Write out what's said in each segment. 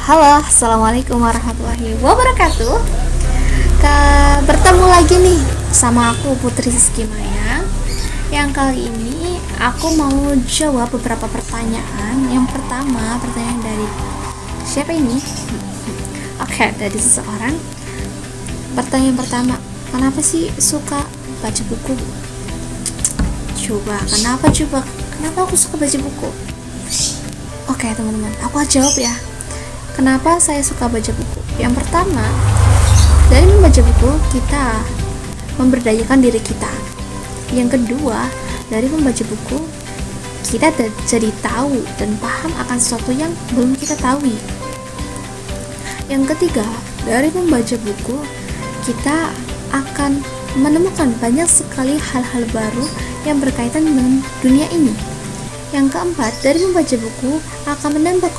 Halo, assalamualaikum warahmatullahi wabarakatuh. Bertemu lagi nih sama aku Putri Rizky Maya. Yang kali ini aku mau jawab beberapa pertanyaan. Yang pertama, pertanyaan dari siapa ini? Oke, dari seseorang. Pertanyaan pertama, kenapa sih suka baca buku? Kenapa aku suka baca buku? Oke, teman-teman, aku jawab ya. Kenapa saya suka baca buku? Yang pertama, dari membaca buku kita memberdayakan diri kita. Yang kedua, dari membaca buku kita jadi tahu dan paham akan sesuatu yang belum kita tahu. Yang ketiga, dari membaca buku kita akan menemukan banyak sekali hal-hal baru yang berkaitan dengan dunia ini. Yang keempat, dari membaca buku akan menambah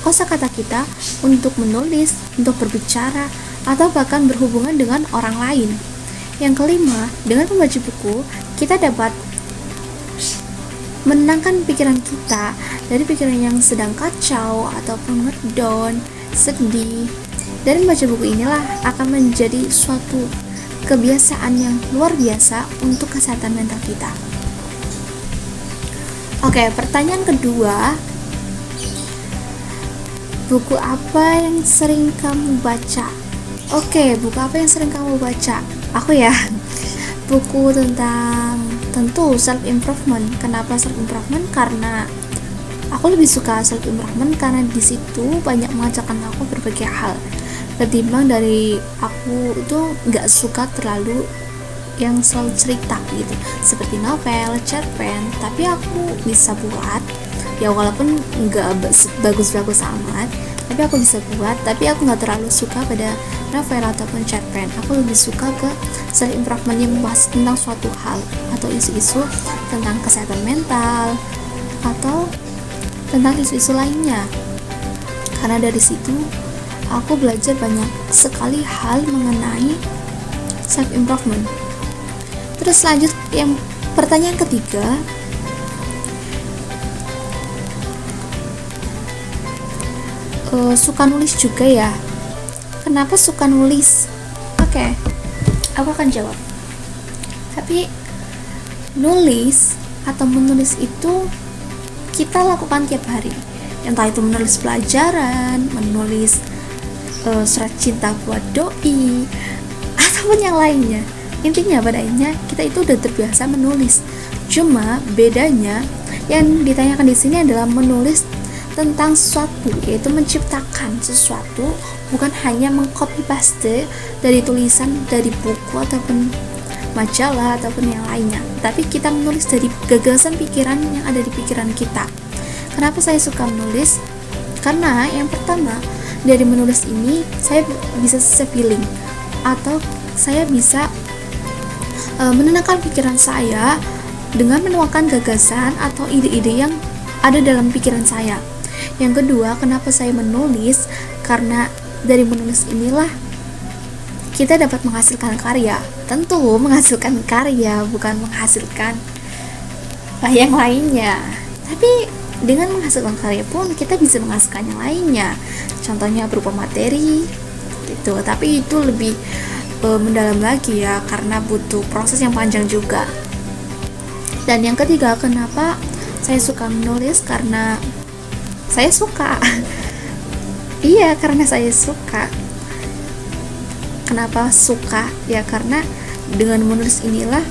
kosakata kita untuk menulis, untuk berbicara, atau bahkan berhubungan dengan orang lain. Yang kelima, dengan membaca buku kita dapat menenangkan pikiran kita dari pikiran yang sedang kacau ataupun ngedown, sedih. Dari membaca buku inilah akan menjadi suatu kebiasaan yang luar biasa untuk kesehatan mental kita. Oke, pertanyaan kedua, buku apa yang sering kamu baca? Oke, buku apa yang sering kamu baca? Aku ya, buku tentang tentu self improvement. Kenapa self improvement? Karena aku lebih suka self improvement karena di situ banyak mengajarkan aku berbagai hal. Ketimbang dari aku itu nggak suka terlalu yang selalu cerita gitu, seperti novel, cerpen, tapi aku bisa buat ya, walaupun nggak bagus-bagus amat, tapi aku bisa buat. Tapi aku nggak terlalu suka pada novel ataupun cerpen. Aku lebih suka ke self improvement yang membahas tentang suatu hal atau isu-isu tentang kesehatan mental atau tentang isu-isu lainnya, karena dari situ aku belajar banyak sekali hal mengenai self improvement. Terus lanjut yang pertanyaan ketiga, suka nulis juga ya? Kenapa suka nulis? Oke, aku akan jawab. Tapi nulis atau menulis itu kita lakukan tiap hari. Entah itu menulis pelajaran, menulis surat cinta buat doi, ataupun yang lainnya. Intinya pada akhirnya kita itu udah terbiasa menulis. Cuma bedanya yang ditanyakan di sini adalah menulis tentang sesuatu, yaitu menciptakan sesuatu, bukan hanya mengcopy paste dari tulisan dari buku ataupun majalah ataupun yang lainnya, tapi kita menulis dari gagasan pikiran yang ada di pikiran kita. Kenapa saya suka menulis? Karena yang pertama, dari menulis ini saya bisa feeling atau saya bisa menenangkan pikiran saya dengan menuangkan gagasan atau ide-ide yang ada dalam pikiran saya. Yang kedua, kenapa saya menulis? Karena dari menulis inilah kita dapat menghasilkan karya. Tentu menghasilkan karya, bukan menghasilkan yang lainnya. Tapi dengan menghasilkan karya pun kita bisa menghasilkan yang lainnya. Contohnya berupa materi gitu. Tapi itu lebih mendalam lagi ya, karena butuh proses yang panjang juga. Dan yang ketiga, kenapa saya suka menulis? Karena saya suka. Iya, karena saya suka. Kenapa suka? Ya karena dengan menulis inilah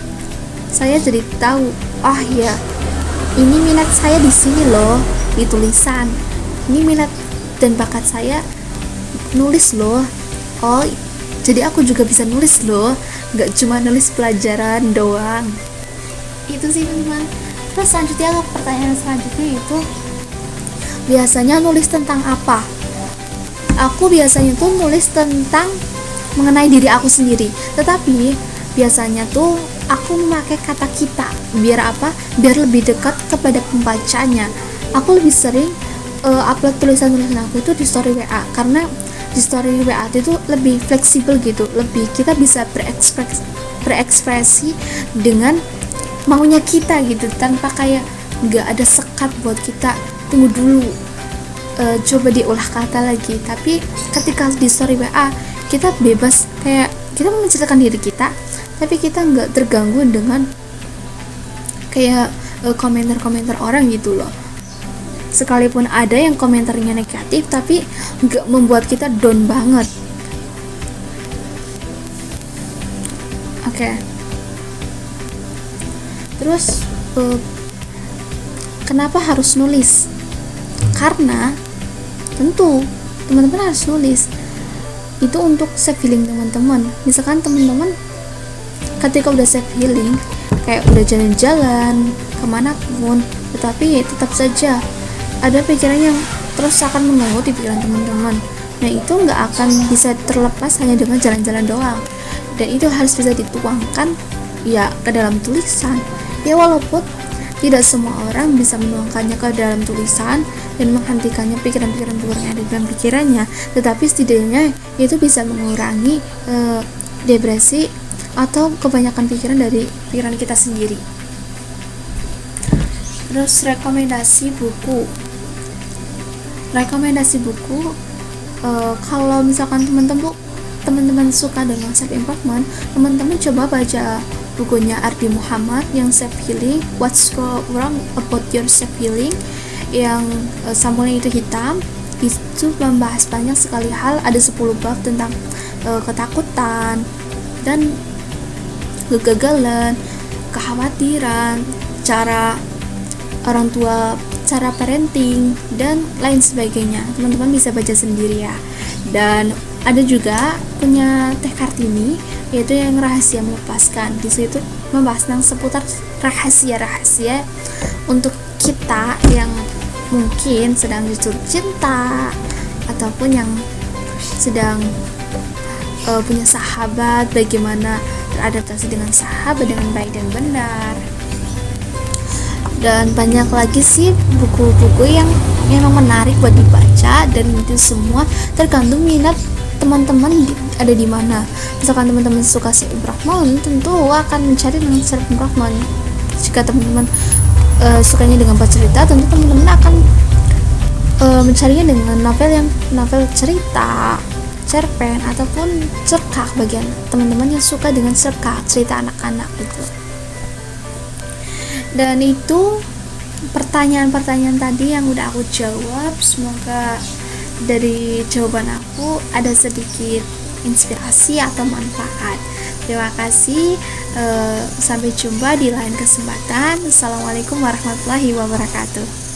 saya jadi tahu, oh ya, ini minat saya di sini loh, di tulisan. Ini minat dan bakat saya nulis loh. Oh, jadi aku juga bisa nulis loh, gak cuma nulis pelajaran doang. Itu sih teman. Terus selanjutnya, pertanyaan selanjutnya itu, biasanya nulis tentang apa? Aku biasanya tuh nulis tentang mengenai diri aku sendiri, tetapi biasanya tuh aku memakai kata kita. Biar apa? Biar lebih dekat kepada pembacanya. Aku lebih sering upload tulisan-tulisan aku itu di story WA, karena di story WA itu lebih fleksibel gitu, lebih kita bisa berekspresi dengan maunya kita gitu, tanpa kayak nggak ada sekat buat kita tunggu dulu coba diolah kata lagi. Tapi ketika di story WA kita bebas, kayak kita menceritakan diri kita, tapi kita nggak terganggu dengan kayak komentar-komentar orang gitu loh. Sekalipun ada yang komentarnya negatif, tapi nggak membuat kita down banget. Oke. Terus kenapa harus nulis? Karena tentu teman-teman harus nulis. Itu untuk save feeling teman-teman. Misalkan teman-teman ketika udah save feeling, kayak udah jalan-jalan kemanapun, tetapi tetap saja ada pikiran yang terus akan mengganggu di pikiran teman-teman. Nah, itu nggak akan bisa terlepas hanya dengan jalan-jalan doang, dan itu harus bisa dituangkan ya ke dalam tulisan. Ya, walaupun tidak semua orang bisa menuangkannya ke dalam tulisan dan menghentikannya pikiran-pikiran buruk yang ada dalam pikirannya, tetapi setidaknya itu bisa mengurangi depresi atau kebanyakan pikiran dari pikiran kita sendiri. Terus rekomendasi buku. Kalau misalkan teman-teman suka dengan self improvement, teman-teman coba baca bukunya Ardi Muhammad yang self healing, What's Wrong About Your Self Healing, yang sampulnya itu hitam. Itu membahas banyak sekali hal, ada 10 bab tentang ketakutan dan kegagalan, kekhawatiran, cara orang tua, cara parenting, dan lain sebagainya. Teman-teman bisa baca sendiri ya. Dan ada juga punya Teh Kartini, yaitu yang rahasia melepaskan. Di situ membahas tentang seputar rahasia-rahasia untuk kita yang mungkin sedang jatuh cinta ataupun yang sedang punya sahabat, bagaimana beradaptasi dengan sahabat dengan baik dan benar. Dan banyak lagi sih buku-buku yang memang menarik buat dibaca, dan itu semua tergantung minat teman-teman ada di mana. Misalkan teman-teman suka self improvement, tentu akan mencari dengan self improvement. Jika teman-teman sukanya dengan bercerita, tentu teman-teman akan mencarinya dengan novel cerita, cerpen, ataupun cerkak bagian teman-teman yang suka dengan cerkak, cerita anak-anak gitu. Dan itu pertanyaan-pertanyaan tadi yang udah aku jawab. Semoga dari jawaban aku ada sedikit inspirasi atau manfaat. Terima kasih, sampai jumpa di lain kesempatan. Assalamualaikum warahmatullahi wabarakatuh.